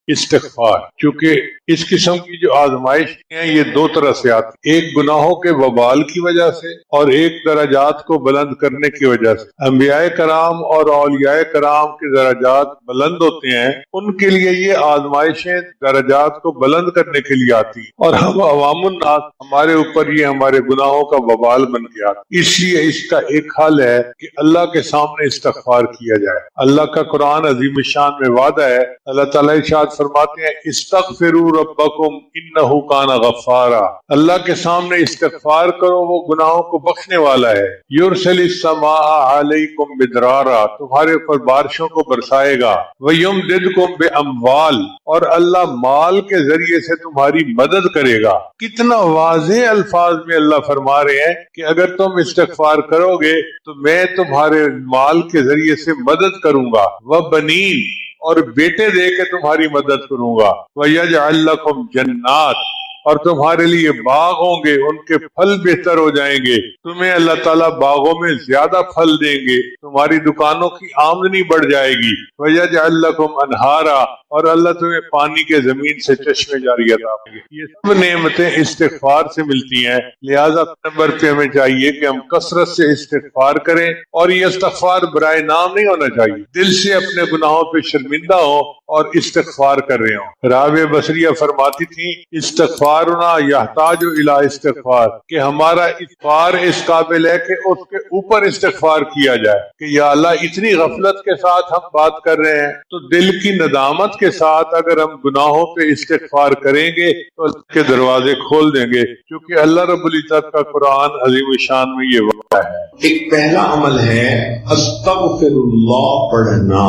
استغفار. چونکہ اس قسم کی جو آزمائش ہیں یہ دو طرح سے آتی، ایک گناہوں کے وبال کی وجہ سے اور ایک درجات کو بلند کرنے کی وجہ سے. انبیاء کرام اور اولیاء کرام کے درجات بلند ہوتے ہیں، ان کے لیے یہ آزمائشیں درجات کو بلند کرنے کے لیے آتی ہیں، اور ہم عوام الناس ہمارے اوپر یہ ہمارے گناہوں کا وبال بن گیا. اس لیے اس کا ایک حل ہے کہ اللہ کے سامنے استغفار کیا جائے. اللہ کا قرآن عظیم الشان میں وعدہ ہے، اللہ تعالیٰ ارشاد فرماتے ہیں استغفروا ربکم انہ کان غفارا. اللہ کے سامنے استغفار کرو، وہ گناہوں کو بخشنے والا ہے. یرسل السماء علیکم مدرارا، تمہارے اوپر بارشوں کو برسائے گا. ویمددکم باموال، اور اللہ مال کے ذریعے سے تمہاری مدد کرے گا. کتنا واضح الفاظ میں اللہ فرما رہے ہیں کہ اگر تم استغفار کرو گے تو میں تمہارے مال کے ذریعے سے مدد کروں گا. وبنین، اور بیٹے دے کے تمہاری مدد کروں گا. وَيَجْعَلْ لَكُمْ جَنَّاتٍ، اور تمہارے لیے باغ ہوں گے، ان کے پھل بہتر ہو جائیں گے. تمہیں اللہ تعالیٰ باغوں میں زیادہ پھل دیں گے، تمہاری دکانوں کی آمدنی بڑھ جائے گی. وَيَجْعَلْ لَكُمْ أَنْهَارًا، اور اللہ تمہیں پانی کے زمین سے چشمے جاری عطا کرے گا. یہ سب نعمتیں استغفار سے ملتی ہیں. لہذا نمبر پہ ہمیں چاہیے کہ ہم کثرت سے استغفار کریں، اور یہ استغفار برائے نام نہیں ہونا چاہیے. دل سے اپنے گناہوں پہ شرمندہ ہو اور استغفار کر رہے ہوں. رابعہ بصریہ فرماتی تھی استغفارنا یحتاج الی استغفار، کہ ہمارا استغفار اس قابل ہے کہ اس کے اوپر استغفار کیا جائے کہ یا اللہ اتنی غفلت کے ساتھ ہم بات کر رہے ہیں، تو دل کی ندامت کے ساتھ اگر ہم گناہوں پہ استغفار کریں گے تو اللہ کے دروازے کھول دیں گے، کیونکہ اللہ رب العزت کا قرآن عظیم الشان میں یہ وعدہ ہے. ایک پہلا عمل ہے استغفر اللہ پڑھنا.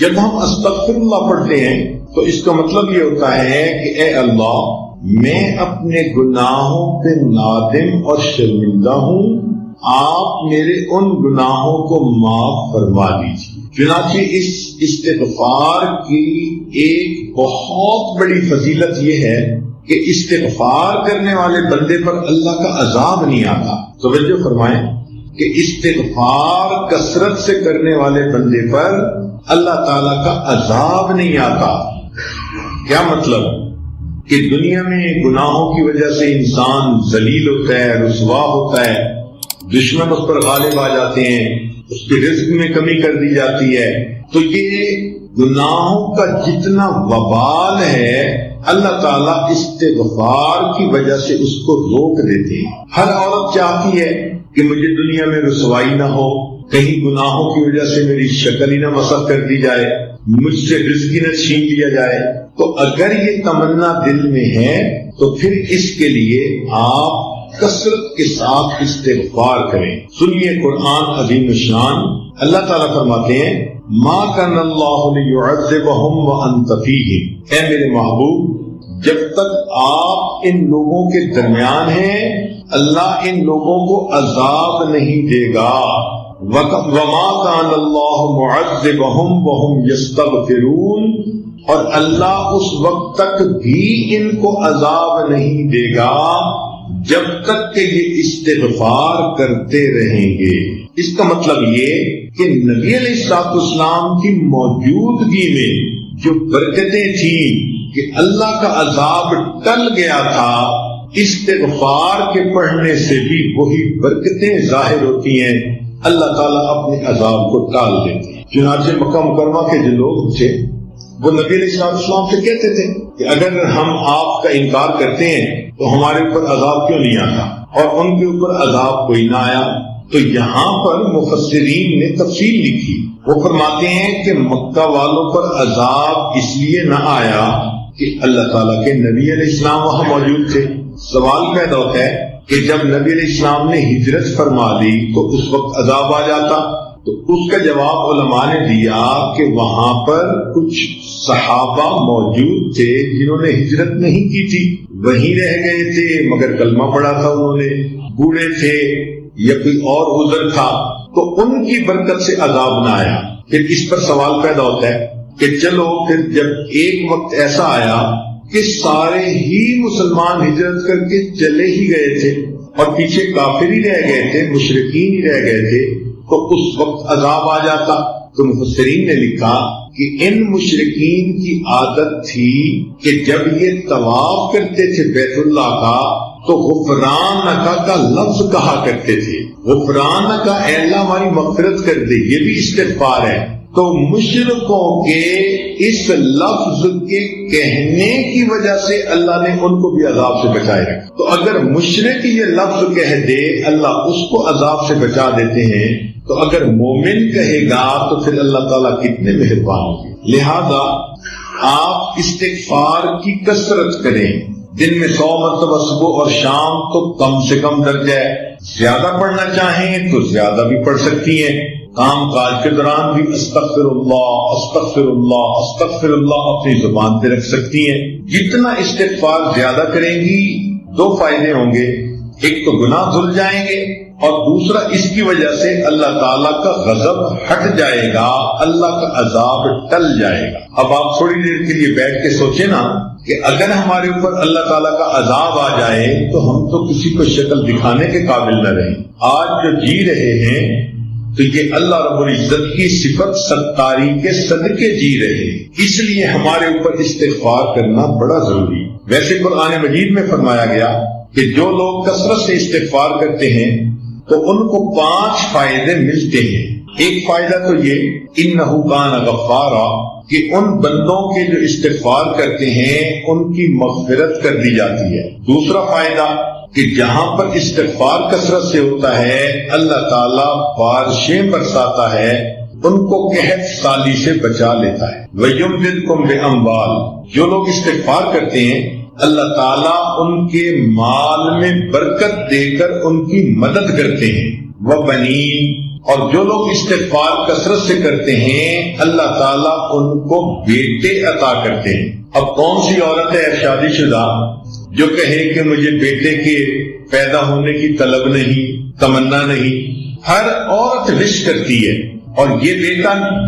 جب ہم استغفر اللہ پڑھتے ہیں تو اس کا مطلب یہ ہوتا ہے کہ اے اللہ، میں اپنے گناہوں پہ نادم اور شرمندہ ہوں، آپ میرے ان گناہوں کو معاف فرما دیجیے. چنانچہ اس استغفار کی ایک بہت بڑی فضیلت یہ ہے کہ استغفار کرنے والے بندے پر اللہ کا عذاب نہیں آتا. توجہ فرمائیں کہ استغفار کثرت سے کرنے والے بندے پر اللہ تعالیٰ کا عذاب نہیں آتا. کیا مطلب؟ کہ دنیا میں گناہوں کی وجہ سے انسان ذلیل ہوتا ہے، رسوا ہوتا ہے، دشمن اس پر غالب آ جاتے ہیں، اس کے رزق میں کمی کر دی جاتی ہے. تو یہ گناہوں کا جتنا وبال ہے اللہ تعالیٰ استغفار کی وجہ سے اس کو روک دیتے ہیں. ہر عورت چاہتی ہے کہ مجھے دنیا میں رسوائی نہ ہو، کہیں گناہوں کی وجہ سے میری شکل ہی نہ مسخ کر دی جائے، مجھ سے رزق ہی نہ چھین لیا جائے. تو اگر یہ تمنا دل میں ہے تو پھر اس کے لیے آپ کثرت کے ساتھ استغفار کریں. سنیے قرآن عظیم الشان. اللہ تعالیٰ فرماتے ہیں ما کان اللہ لیعذبہم وانت فیہم. اے میرے محبوب، جب تک آپ ان لوگوں کے درمیان ہیں اللہ ان لوگوں کو عذاب نہیں دے گا. وما کان اللہ معذبہم وہم یستغفرون، اور اللہ اس وقت تک بھی ان کو عذاب نہیں دے گا جب تک کہ یہ استغفار کرتے رہیں گے. اس کا مطلب یہ کہ نبی علیہ السلام کی موجودگی میں جو برکتیں تھیں کہ اللہ کا عذاب ٹل گیا تھا، استغفار کے پڑھنے سے بھی وہی برکتیں ظاہر ہوتی ہیں. اللہ تعالیٰ اپنے عذاب کو ٹال دیتے ہیں. چنانچہ مکہ مکرمہ کے جو لوگ تھے وہ نبی علیہ السلام سے کہتے تھے کہ اگر ہم آپ کا انکار کرتے ہیں تو ہمارے اوپر عذاب کیوں نہیں آتا، اور ان کے اوپر عذاب کوئی نہ آیا. تو یہاں پر مفسرین نے تفصیل لکھی. وہ فرماتے ہیں کہ مکہ والوں پر عذاب اس لیے نہ آیا کہ اللہ تعالیٰ کے نبی علیہ السلام وہاں موجود تھے. سوال پیدا ہوتا ہے کہ جب نبی علیہ السلام نے ہجرت فرما لی تو اس وقت عذاب آ جاتا. تو اس کا جواب علماء نے دیا کہ وہاں پر کچھ صحابہ موجود تھے جنہوں نے ہجرت نہیں کی تھی، وہیں رہ گئے تھے مگر کلمہ پڑھا تھا انہوں نے، بوڑھے تھے یا کوئی اور عذر تھا، تو ان کی برکت سے عذاب نہ آیا. پھر اس پر سوال پیدا ہوتا ہے کہ چلو پھر جب ایک وقت ایسا آیا کہ سارے ہی مسلمان ہجرت کر کے چلے ہی گئے تھے اور پیچھے کافر ہی رہ گئے تھے، مشرکین ہی رہ گئے تھے، تو اس وقت عذاب آ جاتا. تو مفسرین نے لکھا کہ ان مشرکین کی عادت تھی کہ جب یہ طواف کرتے تھے بیت اللہ کا تو غفرانک کا لفظ کہا کرتے تھے. غفرانک کا اے اللہ ہماری مغفرت کر دے، یہ بھی استغفار ہے. تو مشرکوں کے اس لفظ کے کہنے کی وجہ سے اللہ نے ان کو بھی عذاب سے بچائے رکھا. تو اگر مشرک یہ لفظ کہہ دے اللہ اس کو عذاب سے بچا دیتے ہیں، تو اگر مومن کہے گا تو پھر اللہ تعالیٰ کتنے مہربان ہوں گے. لہذا آپ استغفار کی کثرت کریں. دن میں 100 مرتبہ صبح اور شام تو کم سے کم درجہ ہے. زیادہ پڑھنا چاہیں تو زیادہ بھی پڑھ سکتی ہیں. کام کاج کے دوران بھی استغفر اللہ استغفر اللہ استغفر اللہ اپنی زبان پہ رکھ سکتی ہیں. جتنا استغفار زیادہ کریں گی 2 فائدے ہوں گے. ایک تو گناہ دھل جائیں گے، اور دوسرا اس کی وجہ سے اللہ تعالیٰ کا غضب ہٹ جائے گا، اللہ کا عذاب ٹل جائے گا. اب آپ تھوڑی دیر کے لیے بیٹھ کے سوچیں نا کہ اگر ہمارے اوپر اللہ تعالیٰ کا عذاب آ جائے تو ہم تو کسی کو شکل دکھانے کے قابل نہ رہیں. آج جو جی رہے ہیں تو یہ اللہ رب العزت کی صفت ستاری کے صدقے جی رہے. اس لیے ہمارے اوپر استغفار کرنا بڑا ضروری. ویسے قرآن مجید میں فرمایا گیا کہ جو لوگ کثرت سے استغفار کرتے ہیں تو ان کو 5 فائدے ملتے ہیں. ایک فائدہ تو یہ انہ کان غفارا، کہ ان بندوں کے جو استغفار کرتے ہیں ان کی مغفرت کر دی جاتی ہے. دوسرا فائدہ کہ جہاں پر استغفار کثرت سے ہوتا ہے اللہ تعالیٰ بارشیں برساتا ہے، ان کو قحط سالی سے بچا لیتا ہے. وَيُمْدِدْكُمْ بِأَمْوَالٍ، جو لوگ استغفار کرتے ہیں اللہ تعالیٰ ان کے مال میں برکت دے کر ان کی مدد کرتے ہیں. وَبَنِينَ، اور جو لوگ استغفار کثرت سے کرتے ہیں اللہ تعالیٰ ان کو بیٹے عطا کرتے ہیں. اب کون سی عورت ہے شادی شدہ جو کہے کہ مجھے بیٹے کے پیدا ہونے کی طلب نہیں، تمنا نہیں؟ ہر عورت وش کرتی ہے. اور یہ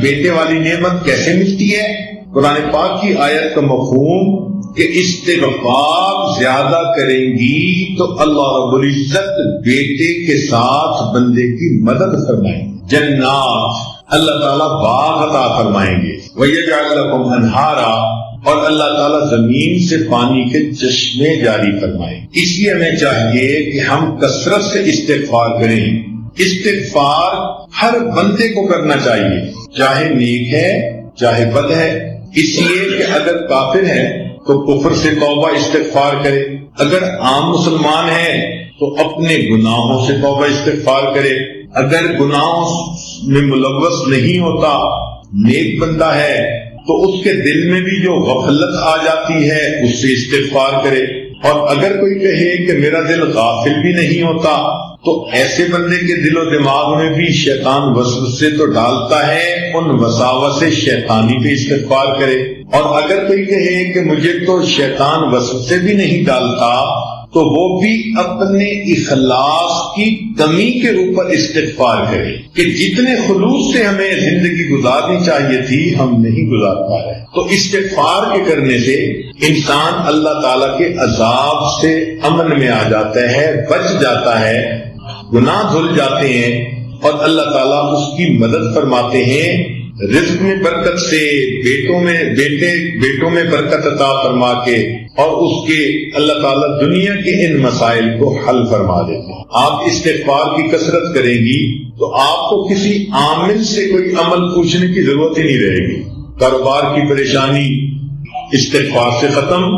بیٹے والی نعمت کیسے ملتی ہے؟ قرآن پاک کی آیت کا مفہوم کہ استغفار زیادہ کریں گی تو اللہ رب العزت بیٹے کے ساتھ بندے کی مدد فرمائیں گے. جنات، اللہ تعالیٰ باغ عطا فرمائیں گے. وَيَجْعَلْ لَكُمْ أَنْهَارًا، اور اللہ تعالیٰ زمین سے پانی کے چشمے جاری فرمائیں. اس لیے ہمیں چاہیے کہ ہم کثرت سے استغفار کریں. استغفار ہر بندے کو کرنا چاہیے، چاہے نیک ہے چاہے بد ہے. اس لیے کہ اگر کافر ہے تو کفر سے توبہ استغفار کرے، اگر عام مسلمان ہے تو اپنے گناہوں سے توبہ استغفار کرے، اگر گناہوں میں ملوث نہیں ہوتا نیک بندہ ہے تو اس کے دل میں بھی جو غفلت آ جاتی ہے اس سے استغفار کرے. اور اگر کوئی کہے کہ میرا دل غافل بھی نہیں ہوتا تو ایسے بندے کے دل و دماغ میں بھی شیطان وسوسے تو ڈالتا ہے، ان وساوس شیطانی پہ استغفار کرے. اور اگر کوئی کہے کہ مجھے تو شیطان وسوسے بھی نہیں ڈالتا تو وہ بھی اپنے اخلاص کی کمی کے اوپر استغفار کرے کہ جتنے خلوص سے ہمیں زندگی گزارنی چاہیے تھی ہم نہیں گزار پا رہے. تو استغفار کے کرنے سے انسان اللہ تعالیٰ کے عذاب سے امن میں آ جاتا ہے، بچ جاتا ہے، گناہ دھل جاتے ہیں اور اللہ تعالیٰ اس کی مدد فرماتے ہیں. رزق میں برکت سے، بیٹوں میں برکت عطا فرما کے، اور اس کے اللہ تعالیٰ دنیا کے ان مسائل کو حل فرما دیتے ہیں. آپ استغفار کی کثرت کریں گی تو آپ کو کسی عامل سے کوئی عمل پوچھنے کی ضرورت ہی نہیں رہے گی. کاروبار کی پریشانی استغفار سے ختم،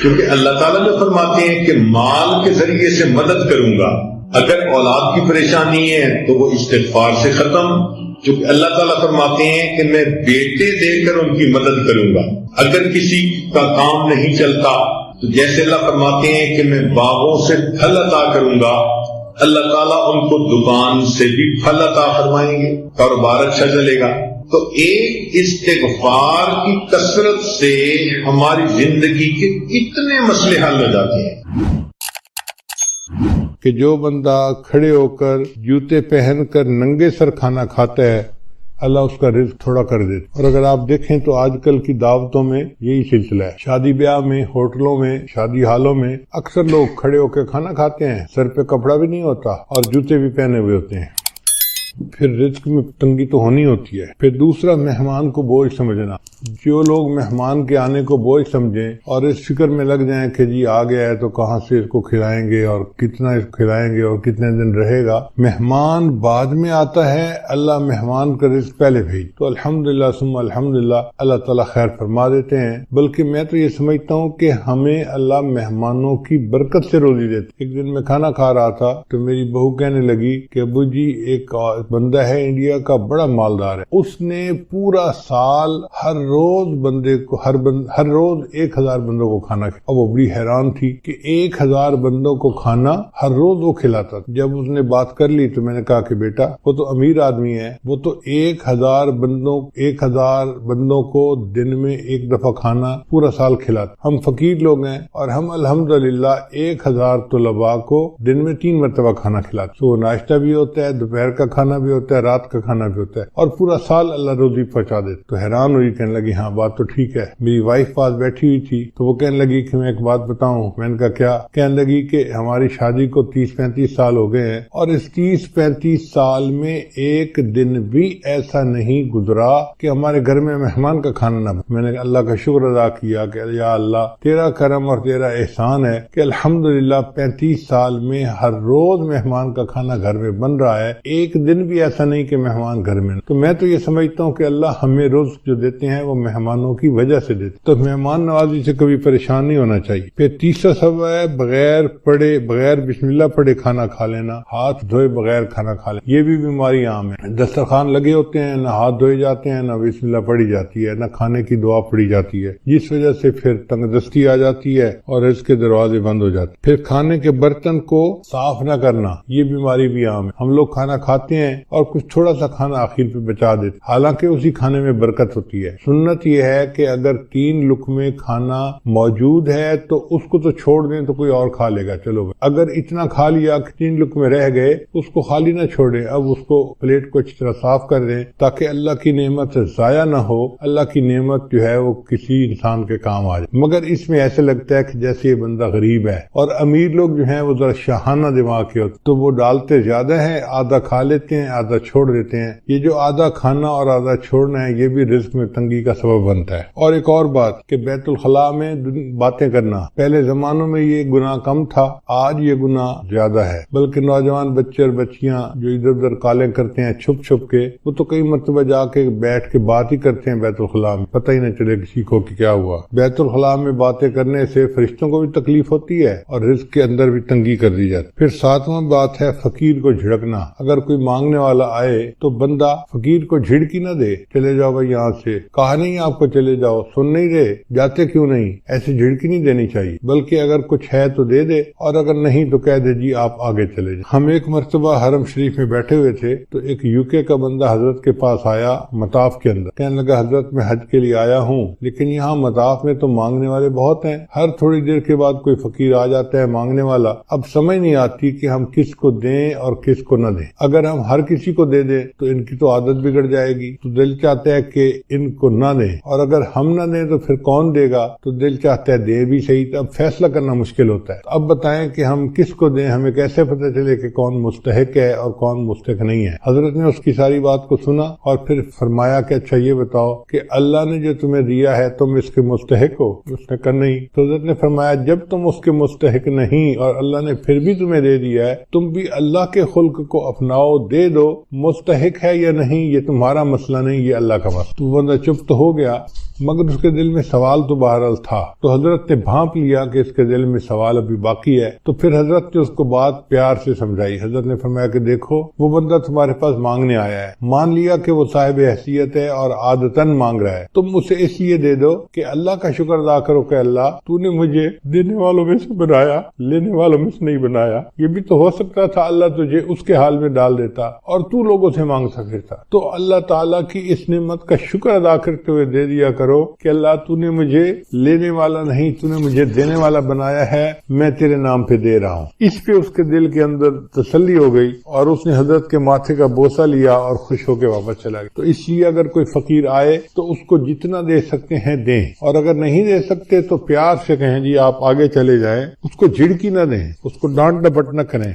کیونکہ اللہ تعالیٰ جو فرماتے ہیں کہ مال کے ذریعے سے مدد کروں گا. اگر اولاد کی پریشانی ہے تو وہ استغفار سے ختم، کیونکہ اللہ تعالیٰ فرماتے ہیں کہ میں بیٹے دے کر ان کی مدد کروں گا. اگر کسی کا کام نہیں چلتا تو جیسے اللہ فرماتے ہیں کہ میں باغوں سے پھل عطا کروں گا، اللہ تعالیٰ ان کو دکان سے بھی پھل عطا فرمائیں گے، کاروبار اچھا چلے گا. تو ایک استغفار کی کثرت سے ہماری زندگی کے کتنے مسئلے حل ہو جاتے ہیں. کہ جو بندہ کھڑے ہو کر جوتے پہن کر ننگے سر کھانا کھاتا ہے اللہ اس کا رزق تھوڑا کر دیتا. اور اگر آپ دیکھیں تو آج کل کی دعوتوں میں یہی سلسلہ ہے. شادی بیاہ میں، ہوٹلوں میں، شادی ہالوں میں اکثر لوگ کھڑے ہو کے کھانا کھاتے ہیں، سر پہ کپڑا بھی نہیں ہوتا اور جوتے بھی پہنے ہوئے ہوتے ہیں. پھر رزق میں تنگی تو ہونی ہوتی ہے۔ پھر دوسرا، مہمان کو بوجھ سمجھنا۔ جو لوگ مہمان کے آنے کو بوجھ سمجھیں اور اس فکر میں لگ جائیں کہ جی آ گیا ہے تو کہاں سے اس کو کھلائیں گے اور کتنا اس کو کھلائیں گے اور کتنے دن رہے گا، مہمان بعد میں آتا ہے، اللہ مہمان کا رزق پہلے بھیج، تو الحمدللہ ثم الحمدللہ اللہ تعالیٰ خیر فرما دیتے ہیں۔ بلکہ میں تو یہ سمجھتا ہوں کہ ہمیں اللہ مہمانوں کی برکت سے روزی دیتے۔ ایک دن میں کھانا کھا رہا تھا تو میری بہو کہنے لگی کہ ابو جی ایک بندہ ہے انڈیا کا، بڑا مالدار ہے، اس نے پورا سال ہر روز بندے کو ہر روز 1000 بندوں کو کھانا کھلایا۔ اب وہ بڑی حیران تھی کہ 1000 بندوں کو کھانا ہر روز وہ کھلاتا تھا۔ جب اس نے بات کر لی تو میں نے کہا کہ بیٹا وہ تو امیر آدمی ہے، وہ تو 1000 بندوں کو دن میں ایک دفعہ کھانا پورا سال کھلاتا۔ ہم فقیر لوگ ہیں اور ہم الحمدللہ 1000 طلباء کو دن میں 3 مرتبہ کھانا کھلاتے۔ تو ناشتہ بھی ہوتا ہے، دوپہر کا کھانا بھی ہوتا ہے، رات کا کھانا بھی ہوتا ہے، اور پورا سال اللہ روزی پہنچا دیتا۔ تو حیران ہوئی، کہنے لگی ہاں بات تو ٹھیک ہے۔ میری وائف پاس بیٹھی ہوئی تھی تو وہ کہنے لگی کہ میں ایک بات بتاؤں۔ میں نے کہا کیا؟ کہنے لگی کہ ہماری شادی کو 30-35 سال ہو گئے ہیں اور اس 30-35 سال میں ایک دن بھی ایسا نہیں گزرا کہ ہمارے گھر میں مہمان کا کھانا نہ بنے۔ میں نے اللہ کا شکر ادا کیا کہ یا اللہ تیرا کرم اور تیرا احسان ہے کہ الحمدللہ 35 سال میں ہر روز مہمان کا کھانا گھر میں بن رہا ہے، ایک دن بھی ایسا نہیں کہ مہمان گھر میں۔ تو میں تو یہ سمجھتا ہوں کہ اللہ ہمیں رزق جو دیتے ہیں وہ مہمانوں کی وجہ سے دیتے، تو مہمان نوازی سے کبھی پریشان نہیں ہونا چاہیے۔ پھر تیسرا سبب ہے بغیر بسم اللہ پڑھے کھانا کھا لینا، ہاتھ دھوئے بغیر کھانا کھا لینا۔ یہ بھی بیماری عام ہے، دسترخوان لگے ہوتے ہیں، نہ ہاتھ دھوئے جاتے ہیں، نہ بسم اللہ پڑھی جاتی ہے، نہ کھانے کی دعا پڑھی جاتی ہے، جس وجہ سے پھر تنگ دستی آ جاتی ہے اور اس کے دروازے بند ہو جاتے۔ پھر کھانے کے برتن کو صاف نہ کرنا، یہ بیماری بھی عام ہے۔ ہم لوگ کھانا کھاتے ہیں اور کچھ تھوڑا سا کھانا آخر پہ بچا دیتے، حالانکہ اسی کھانے میں برکت ہوتی ہے۔ سنت یہ ہے کہ اگر 3 لقمے کھانا موجود ہے تو اس کو تو چھوڑ دیں تو کوئی اور کھا لے گا، چلو بھائی۔ اگر اتنا کھا لیا کہ 3 لقمے رہ گئے، اس کو خالی نہ چھوڑیں، اب اس کو پلیٹ کو اچھی طرح صاف کر دیں تاکہ اللہ کی نعمت ضائع نہ ہو، اللہ کی نعمت جو ہے وہ کسی انسان کے کام آ جائے۔ مگر اس میں ایسے لگتا ہے کہ جیسے یہ بندہ غریب ہے، اور امیر لوگ جو ہیں وہ ذرا شاہانہ دماغ کے ہوتے تو وہ ڈالتے زیادہ ہیں، آدھا کھا لیتے ہیں، آدھا چھوڑ دیتے ہیں۔ یہ جو آدھا کھانا اور آدھا چھوڑنا ہے یہ بھی رزق میں تنگی کا سبب بنتا ہے۔ اور ایک اور بات کہ بیت الخلاء میں باتیں کرنا، پہلے زمانوں میں یہ گناہ کم تھا، آج یہ گناہ زیادہ ہے، بلکہ نوجوان بچے اور بچیاں جو ادھر ادھر کالیں کرتے ہیں چھپ چھپ کے، وہ تو کئی مرتبہ جا کے بیٹھ کے بات ہی کرتے ہیں بیت الخلاء میں، پتہ ہی نہ چلے کسی کو کہ کیا ہوا۔ بیت الخلاء میں باتیں کرنے سے فرشتوں کو بھی تکلیف ہوتی ہے اور رزق کے اندر بھی تنگی کر دی جاتی۔ پھر 7واں بات ہے فقیر کو جھڑکنا۔ اگر کوئی مانگنے والا آئے تو بندہ فقیر کو جھڑکی نہ دے، چلے جاؤ بھائی یہاں سے، کہا نہیں آپ کو چلے جاؤ، سن نہیں رہے، جاتے کیوں نہیں، ایسے جھڑکی نہیں دینی چاہیے، بلکہ اگر کچھ ہے تو دے دے، اور اگر نہیں تو کہہ دے جی آپ آگے چلے جائیں۔ ہم ایک مرتبہ حرم شریف میں بیٹھے ہوئے تھے تو ایک UK کا بندہ حضرت کے پاس آیا مطاف کے اندر، کہنے لگا حضرت میں حج کے لیے آیا ہوں، لیکن یہاں مطاف میں تو مانگنے والے بہت ہیں، ہر تھوڑی دیر کے بعد کوئی فقیر آ جاتا ہے مانگنے والا، اب سمجھ نہیں آتی کہ ہم کس کو دیں اور کس کو نہ دیں۔ اگر ہم ہر کسی کو دے دیں تو ان کی تو عادت بگڑ جائے گی، تو دل چاہتا ہے کہ ان کو نہ دیں، اور اگر ہم نہ دیں تو پھر کون دے گا، تو دل چاہتا ہے دے بھی صحیح، تو اب فیصلہ کرنا مشکل ہوتا ہے۔ اب بتائیں کہ ہم کس کو دیں، ہمیں کیسے پتہ چلے کہ کون مستحق ہے اور کون مستحق نہیں ہے؟ حضرت نے اس کی ساری بات کو سنا اور پھر فرمایا کہ اچھا یہ بتاؤ کہ اللہ نے جو تمہیں دیا ہے تم اس کے مستحق ہو؟ اس نے کہا نہیں۔ تو حضرت نے فرمایا جب تم اس کے مستحق نہیں اور اللہ نے پھر بھی تمہیں دے دیا ہے، تم بھی اللہ کے خلق کو اپناؤ، دے دو، مستحق ہے یا نہیں یہ تمہارا مسئلہ نہیں، یہ اللہ کا مسئلہ۔ تو بندہ چپ تو ہو گیا، مگر اس کے دل میں سوال تو بہرحال تھا، تو حضرت نے بھانپ لیا کہ اس کے دل میں سوال ابھی باقی ہے، تو پھر حضرت نے اس کو بات پیار سے سمجھائی۔ حضرت نے فرمایا کہ دیکھو وہ بندہ تمہارے پاس مانگنے آیا ہے، مان لیا کہ وہ صاحب حیثیت ہے اور عادتاً مانگ رہا ہے، تم اسے اس لیے دے دو کہ اللہ کا شکر ادا کرو کہ اللہ تو نے مجھے دینے والوں میں سے بنایا، لینے والوں میں سے نہیں بنایا۔ یہ بھی تو ہو سکتا تھا اللہ تجھے اس کے حال میں ڈال دیتا اور تو لوگوں سے مانگتا پھرتا۔ تو اللہ تعالیٰ کی اس نعمت کا شکر ادا کرتے ہوئے دے دیا کرو کہ اللہ تو نے مجھے لینے والا نہیں، تو نے مجھے دینے والا بنایا ہے، میں تیرے نام پہ دے رہا ہوں۔ اس پہ اس کے دل کے اندر تسلی ہو گئی اور اس نے حضرت کے ماتھے کا بوسہ لیا اور خوش ہو کے واپس چلا گیا۔ تو اس لیے اگر کوئی فقیر آئے تو اس کو جتنا دے سکتے ہیں دیں، اور اگر نہیں دے سکتے تو پیار سے کہیں جی آپ آگے چلے جائیں، اس کو جھڑکی نہ دیں، اس کو ڈانٹ ڈپٹ نہ کریں۔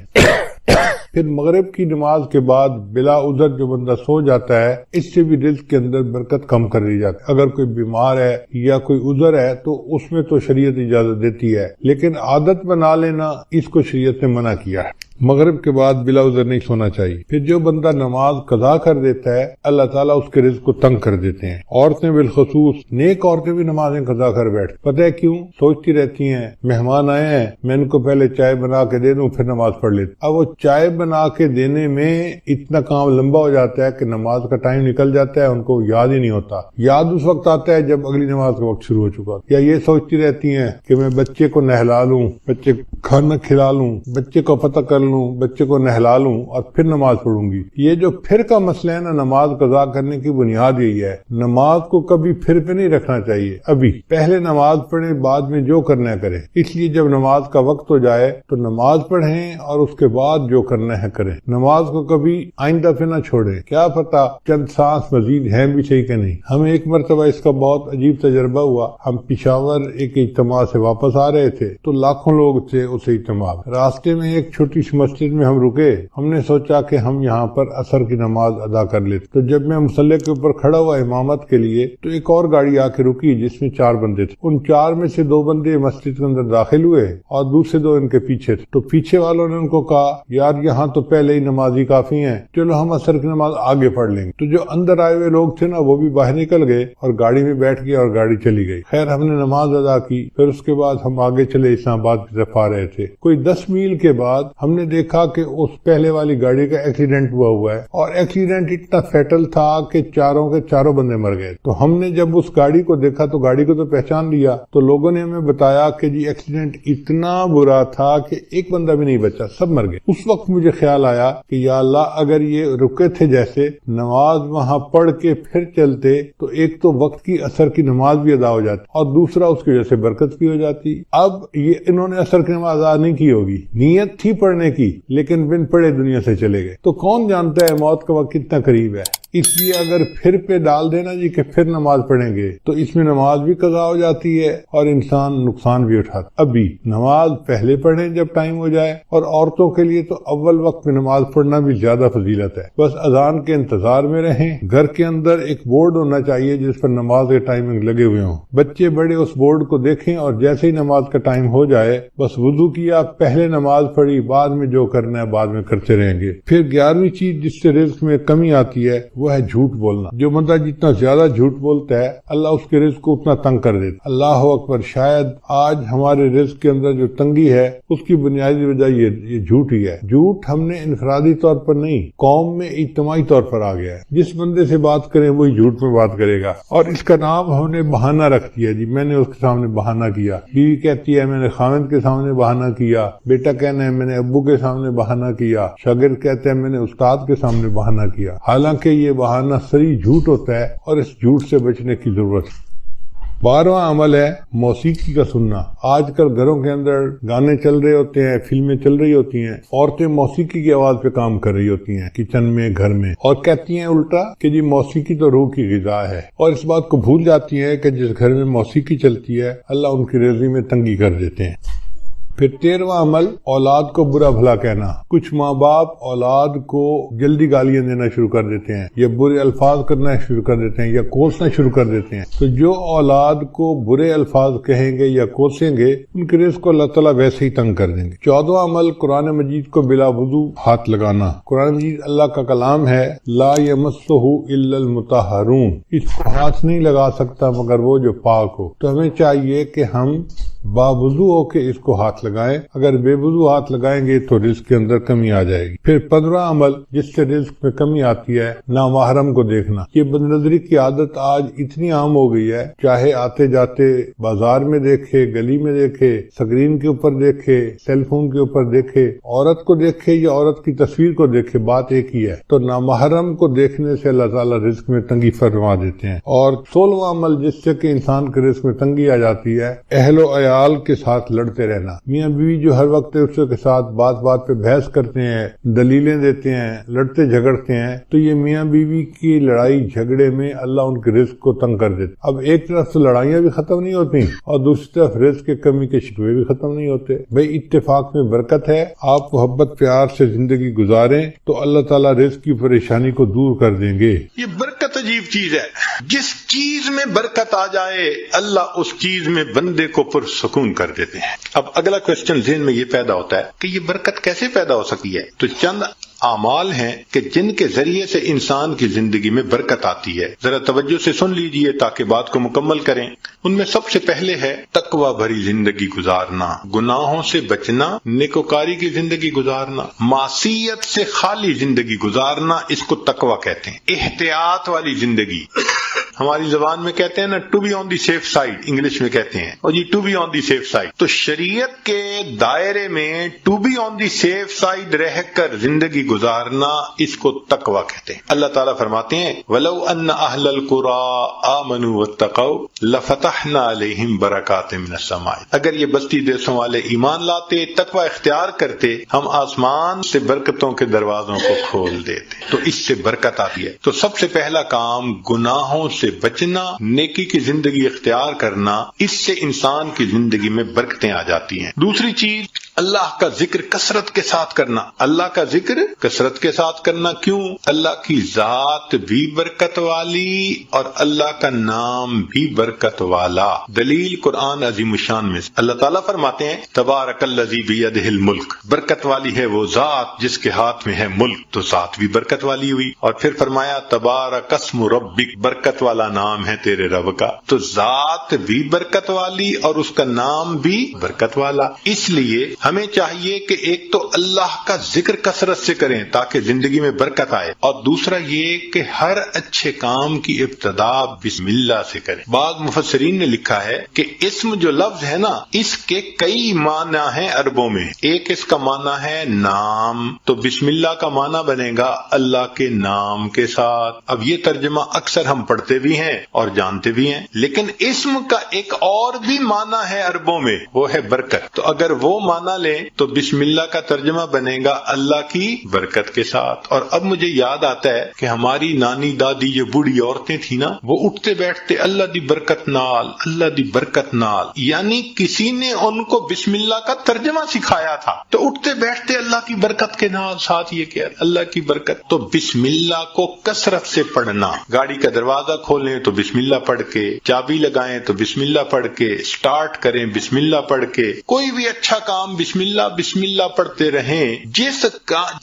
پھر مغرب کی نماز کے بعد بلا عذر جو بندہ سو جاتا ہے اس سے بھی رزق کے اندر برکت کم کر دی جاتی ہے۔ اگر کوئی بیمار ہے یا کوئی عذر ہے تو اس میں تو شریعت اجازت دیتی ہے، لیکن عادت بنا لینا اس کو شریعت نے منع کیا ہے۔ مغرب کے بعد بلا عذر نہیں سونا چاہیے۔ پھر جو بندہ نماز قضا کر دیتا ہے اللہ تعالیٰ اس کے رزق کو تنگ کر دیتے ہیں۔ عورتیں بالخصوص، نیک عورتیں بھی نمازیں قضا کر بیٹھ، پتہ ہے کیوں؟ سوچتی رہتی ہیں مہمان آئے ہیں میں ان کو پہلے چائے بنا کے دے دوں پھر نماز پڑھ لیتی۔ اب وہ چائے بنا کے دینے میں اتنا کام لمبا ہو جاتا ہے کہ نماز کا ٹائم نکل جاتا ہے، ان کو یاد ہی نہیں ہوتا۔ یاد اس وقت آتا ہے جب اگلی نماز کا وقت شروع ہو چکا۔ یا یہ سوچتی رہتی ہیں کہ میں بچے کو نہلا لوں، بچے کو کھانا کھلا لوں، بچے کو فتح کر لوں، بچے کو نہلا لوں اور پھر نماز پڑھوں گی۔ یہ جو پھر کا مسئلہ ہے نا، نماز قضا کرنے کی بنیاد یہی ہے، نماز کو کبھی پھر پہ نہیں رکھنا چاہیے۔ ابھی پہلے نماز پڑھیں، بعد میں جو کرنا ہے کریں۔ اس لیے جب نماز کا وقت ہو جائے تو نماز پڑھیں اور اس کے بعد جو کرنا ہے کریں۔ نماز کو کبھی آئندہ پہ نہ چھوڑیں، کیا پتہ چند سانس مزید ہیں بھی صحیح کہ نہیں۔ ہمیں ایک مرتبہ اس کا بہت عجیب تجربہ ہوا۔ ہم پشاور ایک اجتماع سے واپس آ رہے تھے تو لاکھوں لوگ تھے اس اجتماع۔ راستے میں ایک چھوٹی سی مسجد میں ہم رکے، ہم نے سوچا کہ ہم یہاں پر عصر کی نماز ادا کر لیتے۔ تو جب میں مصلی کے اوپر کھڑا ہوا امامت کے لیے تو ایک اور گاڑی آ کے رکی جس میں 4 بندے تھے۔ ان 4 میں سے 2 بندے مسجد کے اندر داخل ہوئے اور دوسرے 2 ان کے پیچھے تھے۔ تو پیچھے والوں نے ان کو کہا یار یہاں تو پہلے ہی نمازی کافی ہیں، چلو ہم عصر کی نماز آگے پڑھ لیں گے۔ تو جو اندر آئے ہوئے لوگ تھے نا وہ بھی باہر نکل گئے اور گاڑی میں بیٹھ گئے اور گاڑی چلی گئی۔ خیر ہم نے نماز ادا کی، پھر اس کے بعد ہم آگے چلے اسلام آباد کی طرف آ رہے تھے۔ کوئی 10 میل کے بعد ہم نے دیکھا کہ اس پہلے والی گاڑی کا ایکسیڈنٹ ہوا ہے اور ایکسیڈنٹ اتنا فیٹل تھا کہ چاروں کے چاروں بندے مر گئے۔ تو ہم نے جب اس گاڑی کو دیکھا تو گاڑی کو تو پہچان لیا، تو لوگوں نے ہمیں بتایا کہ جی ایکسیڈنٹ اتنا برا تھا کہ ایک بندہ بھی نہیں بچا، سب مر گئے۔ اس وقت مجھے خیال آیا کہ یا اللہ اگر یہ رکے تھے جیسے نماز وہاں پڑھ کے پھر چلتے تو ایک تو وقت کی عصر کی نماز بھی ادا ہو جاتی اور دوسرا اس کی وجہ سے برکت بھی ہو جاتی۔ اب یہ انہوں نے عصر کی نماز ادا نہیں کی ہوگی، نیت تھی پڑھنے کی لیکن بن پڑھے دنیا سے چلے گئے۔ تو کون جانتا ہے موت کا وقت کتنا قریب ہے۔ اس لیے اگر پھر پہ ڈال دینا جی کہ پھر نماز پڑھیں گے تو اس میں نماز بھی قضا ہو جاتی ہے اور انسان نقصان بھی اٹھاتا۔ ابھی نماز پہلے پڑھیں جب ٹائم ہو جائے، اور عورتوں کے لیے تو اول وقت میں نماز پڑھنا بھی زیادہ فضیلت ہے۔ بس اذان کے انتظار میں رہیں۔ گھر کے اندر ایک بورڈ ہونا چاہیے جس پر نماز کے ٹائمنگ لگے ہوئے ہوں، بچے بڑے اس بورڈ کو دیکھیں اور جیسے ہی نماز کا ٹائم ہو جائے بس وضو کیا، پہلے نماز پڑھی، بعد میں جو کرنا ہے بعد میں کرتے رہیں گے۔ پھر 11ویں چیز جس سے رزق میں کمی آتی ہے وہ ہے جھوٹ بولنا۔ جو بندہ جتنا زیادہ جھوٹ بولتا ہے اللہ اس کے رزق کو اتنا تنگ کر دیتا۔ اللہ اکبر، شاید آج ہمارے رزق کے اندر جو تنگی ہے اس کی بنیادی وجہ یہ جھوٹ ہی ہے۔ جھوٹ ہم نے انفرادی طور پر نہیں، قوم میں اجتماعی طور پر آ گیا ہے۔ جس بندے سے بات کریں وہی جھوٹ میں بات کرے گا، اور اس کا نام ہم نے بہانہ رکھ دیا جی میں نے اس کے سامنے بہانہ کیا۔ بیوی کہتی ہے میں نے خاوند کے سامنے بہانہ کیا، بیٹا کہنا ہے میں نے ابو کے سامنے بہانہ کیا، شاگرد کہتے ہیں میں نے استاد کے سامنے بہانہ کیا، حالانکہ یہ بہانہ صریح جھوٹ ہوتا ہے اور اس جھوٹ سے بچنے کی ضرورت ہے۔ 12واں عمل ہے موسیقی کا سننا۔ آج کل گھروں کے اندر گانے چل رہے ہوتے ہیں، فلمیں چل رہی ہوتی ہیں، عورتیں موسیقی کی آواز پہ کام کر رہی ہوتی ہیں کچن میں، گھر میں، اور کہتی ہیں الٹا کہ جی موسیقی تو روح کی غذا ہے، اور اس بات کو بھول جاتی ہیں کہ جس گھر میں موسیقی چلتی ہے اللہ ان کی رزق میں تنگی کر دیتے ہیں۔ پھر 13واں عمل اولاد کو برا بھلا کہنا۔ کچھ ماں باپ اولاد کو جلدی گالیاں دینا شروع کر دیتے ہیں یا برے الفاظ کرنا شروع کر دیتے ہیں یا کوسنا شروع کر دیتے ہیں۔ تو جو اولاد کو برے الفاظ کہیں گے یا کوسیں گے ان کے رزق کو اللہ تعالیٰ ویسے ہی تنگ کر دیں گے۔ 14واں عمل قرآن مجید کو بلا وضو ہاتھ لگانا۔ قرآن مجید اللہ کا کلام ہے، لا یمسہ الا المطہرون، اس کو ہاتھ نہیں لگا سکتا مگر وہ جو پاک ہو۔ تو ہمیں چاہیے کہ ہم باوضو ہو کے اس کو ہاتھ لگائیں، اگر بے وضو ہاتھ لگائیں گے تو رزق کے اندر کمی آ جائے گی۔ پھر 15واں عمل جس سے رزق میں کمی آتی ہے نامحرم کو دیکھنا۔ یہ بد نظری کی عادت آج اتنی عام ہو گئی ہے، چاہے آتے جاتے بازار میں دیکھے، گلی میں دیکھے، سکرین کے اوپر دیکھے، سیل فون کے اوپر دیکھے، عورت کو دیکھے یا عورت کی تصویر کو دیکھے، بات ایک ہی ہے۔ تو نامحرم کو دیکھنے سے اللہ تعالیٰ رزق میں تنگی فرما دیتے ہیں۔ اور 16واں عمل جس سے کہ انسان کے رزق میں تنگی آ جاتی ہے، اہل و عیال عیال کے ساتھ لڑتے رہنا. میاں بیوی جو ہر وقت اس کے ساتھ بات بات پہ بحث کرتے ہیں، دلیلیں دیتے ہیں، لڑتے جھگڑتے ہیں، تو یہ میاں بیوی کی لڑائی جھگڑے میں اللہ ان کے رزق کو تنگ کر دیتا. اب ایک طرف سے لڑائیاں بھی ختم نہیں ہوتی اور دوسری طرف رزق کے کمی کے شکوے بھی ختم نہیں ہوتے. بھئی اتفاق میں برکت ہے، آپ محبت پیار سے زندگی گزاریں تو اللہ تعالیٰ رزق کی پریشانی کو دور کر دیں گے. یہ برکت عجیب چیز ہے. جس چیز میں برکت آ جائے اللہ اس چیز میں بندے کو پرسکون کر دیتے ہیں. اب اگلا کوشچن ذہن میں یہ پیدا ہوتا ہے کہ یہ برکت کیسے پیدا ہو سکی ہے؟ تو چند اعمال ہیں کہ جن کے ذریعے سے انسان کی زندگی میں برکت آتی ہے. ذرا توجہ سے سن لیجئے تاکہ بات کو مکمل کریں. ان میں سب سے پہلے ہے تقوی بھری زندگی گزارنا، گناہوں سے بچنا، نیکوکاری کی زندگی گزارنا، معصیت سے خالی زندگی گزارنا، اس کو تقوی کہتے ہیں. احتیاط والی زندگی، ہماری زبان میں کہتے ہیں نا to be on the safe side, English میں کہتے ہیں، اور یہ to be on the safe side. تو شریعت کے دائرے میں to be on the safe side رہ کر زندگی گزارنا، اس کو تقوی کہتے ہیں. اللہ تعالیٰ فرماتے ہیں وَلَوْ أَنَّ أَهْلَ الْقُرَىٰ آمَنُوا وَاتَّقَوْا لَفَتَحْنَا عَلَيْهِمْ بَرَكَاتٍ مِّنَ السَّمَاءِ. اگر یہ بستی دیسوں والے ایمان لاتے، تقوی اختیار کرتے، ہم آسمان سے برکتوں کے دروازوں کو کھول دیتے. تو اس سے برکت آتی ہے. تو سب سے پہلا کام گناہوں سے بچنا، نیکی کی زندگی اختیار کرنا، اس سے انسان کی زندگی میں برکتیں آ جاتی ہیں. دوسری چیز اللہ کا ذکر کثرت کے ساتھ کرنا. اللہ کا ذکر کثرت کے ساتھ کرنا کیوں؟ اللہ کی ذات بھی برکت والی اور اللہ کا نام بھی برکت والا. دلیل قرآن عظیم الشان میں اللہ تعالیٰ فرماتے ہیں تبارک الذی بیدہ الملک، برکت والی ہے وہ ذات جس کے ہاتھ میں ہے ملک. تو ذات بھی برکت والی ہوئی. اور پھر فرمایا تبارک اسم ربک، برکت والا نام ہے تیرے رب کا. تو ذات بھی برکت والی اور اس کا نام بھی برکت والا. اس لیے ہمیں چاہیے کہ ایک تو اللہ کا ذکر کثرت سے کریں تاکہ زندگی میں برکت آئے، اور دوسرا یہ کہ ہر اچھے کام کی ابتدا بسم اللہ سے کریں. بعض مفسرین نے لکھا ہے کہ اسم جو لفظ ہے نا، اس کے کئی معنی ہیں عربوں میں. ایک اس کا معنی ہے نام، تو بسم اللہ کا معنی بنے گا اللہ کے نام کے ساتھ. اب یہ ترجمہ اکثر ہم پڑھتے بھی ہیں اور جانتے بھی ہیں، لیکن اسم کا ایک اور بھی معنی ہے عربوں میں، وہ ہے برکت. تو اگر وہ معنی لیں تو بسم اللہ کا ترجمہ بنے گا اللہ کی برکت کے ساتھ. اور اب مجھے یاد آتا ہے کہ ہماری نانی دادی جو بوڑھی عورتیں تھیں نا، وہ اٹھتے بیٹھتے اللہ دی برکت نال، اللہ دی برکت نال، یعنی کسی نے ان کو بسم اللہ کا ترجمہ سکھایا تھا. تو اٹھتے بیٹھتے اللہ کی برکت کے نال، ساتھ یہ کہ اللہ کی برکت. تو بسم اللہ کو کثرت سے پڑھنا. گاڑی کا دروازہ کھولیں تو بسم اللہ پڑھ کے، چابی لگائیں تو بسم اللہ پڑھ کے، سٹارٹ کریں بسم اللہ پڑھ کے، کوئی بھی اچھا کام بسم اللہ پڑھتے رہیں. جس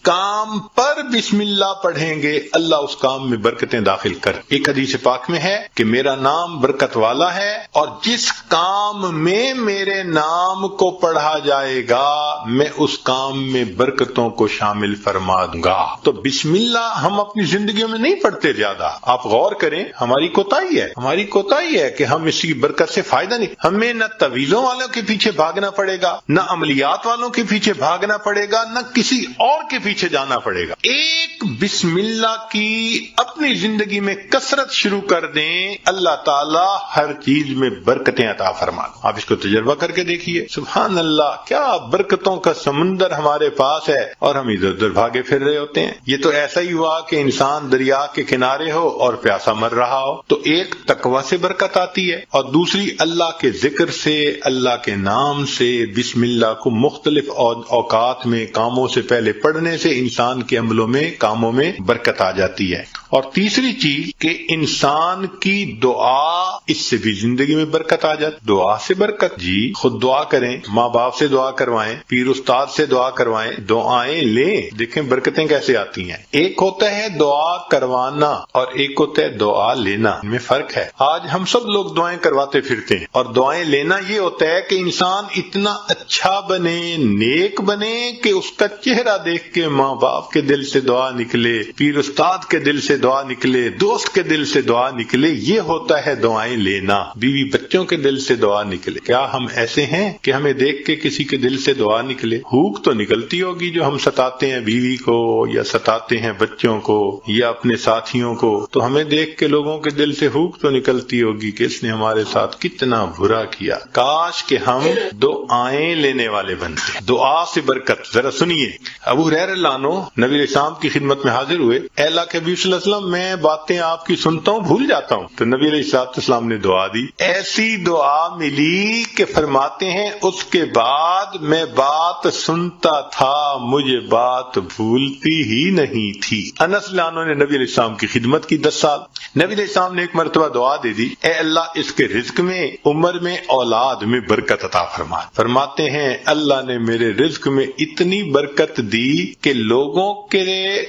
کام پر بسم اللہ پڑھیں گے اللہ اس کام میں برکتیں داخل کر. ایک حدیث پاک میں ہے کہ میرا نام برکت والا ہے اور جس کام میں میرے نام کو پڑھا جائے گا میں اس کام میں برکتوں کو شامل فرما دوں گا. تو بسم اللہ ہم اپنی زندگیوں میں نہیں پڑھتے زیادہ. آپ غور کریں، ہماری کوتاہی ہے کہ ہم اس کی برکت سے فائدہ نہیں. ہمیں نہ تعویذوں والوں کے پیچھے بھاگنا پڑے گا، نہ عملیات والوں کے پیچھے بھاگنا پڑے گا، نہ کسی اور کے پیچھے جانا پڑے گا. ایک بسم اللہ کی اپنی زندگی میں کثرت شروع کر دیں، اللہ تعالیٰ ہر چیز میں برکتیں عطا فرما. آپ اس کو تجربہ کر کے دیکھیے. سبحان اللہ، کیا برکتوں کا سمندر ہمارے پاس ہے اور ہم ادھر ادھر بھاگے پھر رہے ہوتے ہیں. یہ تو ایسا ہی ہوا کہ انسان دریا کے کنارے ہو اور پیاسا مر رہا ہو. تو ایک تقوی سے برکت آتی ہے اور دوسری اللہ کے ذکر سے، اللہ کے نام سے، بسم اللہ کو مختلف اوقات میں کاموں سے پہلے پڑھنے سے انسان کے عملوں میں، کاموں میں برکت آ جاتی ہے. اور تیسری چیز کہ انسان کی دعا، اس سے بھی زندگی میں برکت آ جاتی. دعا سے برکت، جی خود دعا کریں، ماں باپ سے دعا کروائیں، پیر استاد سے دعا کروائیں، دعائیں لیں. دیکھیں برکتیں کیسے آتی ہیں. ایک ہوتا ہے دعا کروانا اور ایک ہوتا ہے دعا لینا، ان میں فرق ہے. آج ہم سب لوگ دعائیں کرواتے پھرتے ہیں اور دعائیں لینا یہ ہوتا ہے کہ انسان اتنا اچھا بنے بنے، نیک بنے کہ اس کا چہرہ دیکھ کے ماں باپ کے دل سے دعا نکلے، پیر استاد کے دل سے دعا نکلے، دوست کے دل سے دعا نکلے، یہ ہوتا ہے دعائیں لینا۔ بیوی بچوں کے دل سے دعا نکلے، کیا ہم ایسے ہیں کہ ہمیں دیکھ کے کسی کے دل سے دعا نکلے؟ ہوک تو نکلتی ہوگی جو ہم ستاتے ہیں بیوی کو یا ستاتے ہیں بچوں کو یا اپنے ساتھیوں کو، تو ہمیں دیکھ کے لوگوں کے دل سے ہوک تو نکلتی ہوگی کہ اس نے ہمارے ساتھ کتنا برا کیا۔ کاش کہ ہم دعائیں لینے والے بنتے، دعا سے برکت۔ ذرا سنیے، ابو ہریرہ رضی اللہ عنہ نبی علیہ السلام کی خدمت میں حاضر ہوئے، اے اللہ کے حبیب صلی اللہ علیہ وسلم میں باتیں آپ کی سنتا ہوں بھول جاتا ہوں، تو نبی علیہ السلام نے دعا دی، ایسی دعا ملی کہ فرماتے ہیں اس کے بعد میں بات سنتا تھا، مجھے بات بھولتی ہی نہیں تھی۔ انس رضی اللہ عنہ نے نبی علیہ السلام کی خدمت کی 10 سال۔ نبی علیہ السلام نے ایک مرتبہ دعا دے دی، اے اللہ اس کے رزق میں، عمر میں، اولاد میں برکت عطا فرما۔ فرماتے ہیں اللہ نے میرے رزق میں اتنی برکت دی کہ لوگوں کے